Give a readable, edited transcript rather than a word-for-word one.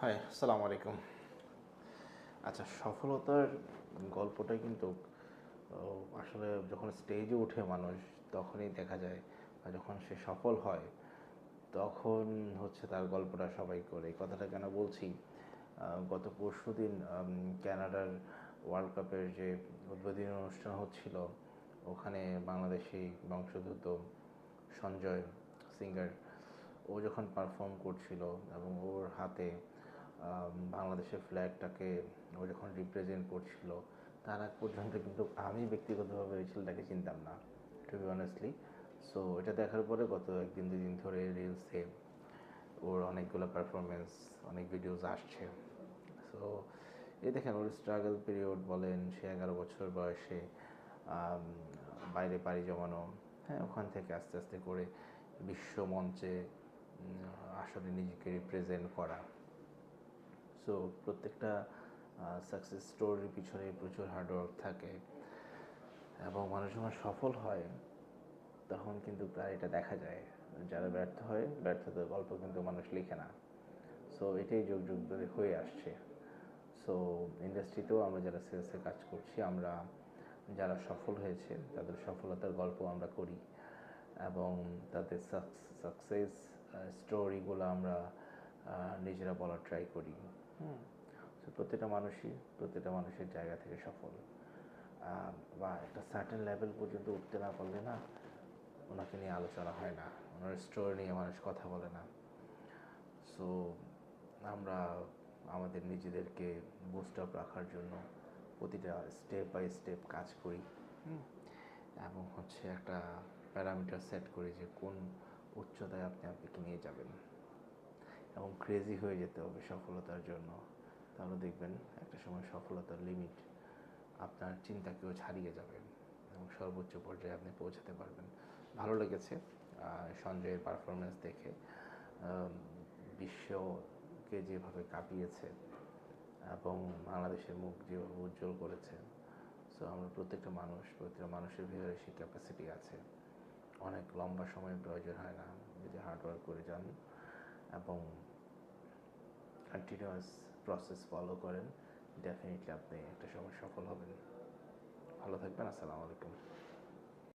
High, আসসালামু আলাইকুম। আচ্ছা, সফলতার গল্পটা কিন্তু আসলে যখন স্টেজে ওঠে মানুষ, তখনই দেখা যায় বা যখন সে সফল হয়, তখন হচ্ছে তার গল্পটা সবাই করে। এই কথাটা কেন বলছি? গত পরশুদিন কানাডার ওয়ার্ল্ড কাপের যে উদ্বোধনী অনুষ্ঠান হচ্ছিল, ওখানে বাংলাদেশি বংশোদ্ভূত সঞ্জয় সিঙ্গার ও যখন পারফর্ম করছিল এবং ওর হাতে বাংলাদেশের ফ্ল্যাগটাকে ও যখন রিপ্রেজেন্ট করছিল, তার আগ পর্যন্ত কিন্তু আমি ব্যক্তিগতভাবে ওই ছেলেটাকে চিনতাম না, টু বি অনেস্টলি। সো এটা দেখার পরে গত একদিন দুই দিন ধরে রিলসে ওর অনেকগুলো পারফরমেন্স, অনেক ভিডিওস আসছে। সো এই দেখেন, ওর স্ট্রাগল পিরিয়ড বলেন, সে 11 বছর বয়সে আম, বাইরে পাড়ি জমানো, হ্যাঁ, ওখান থেকে আস্তে আস্তে করে বিশ্ব মঞ্চে আসলে নিজেকে রিপ্রেজেন্ট করা। সো প্রত্যেকটা সাকসেস স্টোরির পিছনে প্রচুর হার্ডওয়ার্ক থাকে, এবং মানুষ যখন সফল হয় তখন কিন্তু প্রায় এটা দেখা যায়। যারা ব্যর্থ হয়, ব্যর্থতার গল্প কিন্তু মানুষ লিখে না। সো এটাই যুগ যুগ ধরে হয়ে আসছে। সো ইন্ডাস্ট্রিতেও আমরা যারা সেলসে কাজ করছি, আমরা যারা সফল হয়েছে তাদের সফলতার গল্প আমরা করি, এবং তাদের সাকসেস স্টোরিগুলো আমরা নিজেরা বলার ট্রাই করি। সো প্রত্যেকটা মানুষের জায়গা থেকে সফল, বা একটা সার্টেন লেভেল পর্যন্ত উঠতে না পারলে না, ওনাকে নিয়ে আলোচনা হয় না, ওনার স্টোরি নিয়ে মানুষ কথা বলে না। সো আমরা আমাদের নিজেদেরকে বুস্ট আপ রাখার জন্য প্রতিটা স্টেপ বাই স্টেপ কাজ করি, এবং হচ্ছে একটা প্যারামিটার সেট করি যে কোন উচ্চতায় আপনি আপনাকে নিয়ে যাবেন, এবং ক্রেজি হয়ে যেতে হবে সফলতার জন্য। তাহলে দেখবেন একটা সময় সফলতার লিমিট আপনার চিন্তাকেও ছাড়িয়ে যাবে, এবং সর্বোচ্চ পর্যায়ে আপনি পৌঁছাতে পারবেন। ভালো লেগেছে সঞ্জয়ের পারফরমেন্স দেখে, বিশ্বকে যেভাবে কাঁপিয়েছে এবং বাংলাদেশের মুখ যেভাবে উজ্জ্বল করেছে। সো আমরা প্রত্যেকটা মানুষের ভিতরে সেই ক্যাপাসিটি আছে। অনেক লম্বা সময়ের প্রয়োজন হয় না, যদি হার্ডওয়ার্ক করে যান এবং কন্টিনিউয়াস প্রসেস ফলো করেন, ডেফিনেটলি আপনি একটা সময় সফল হবেন। ভালো থাকবেন। আসসালামু আলাইকুম।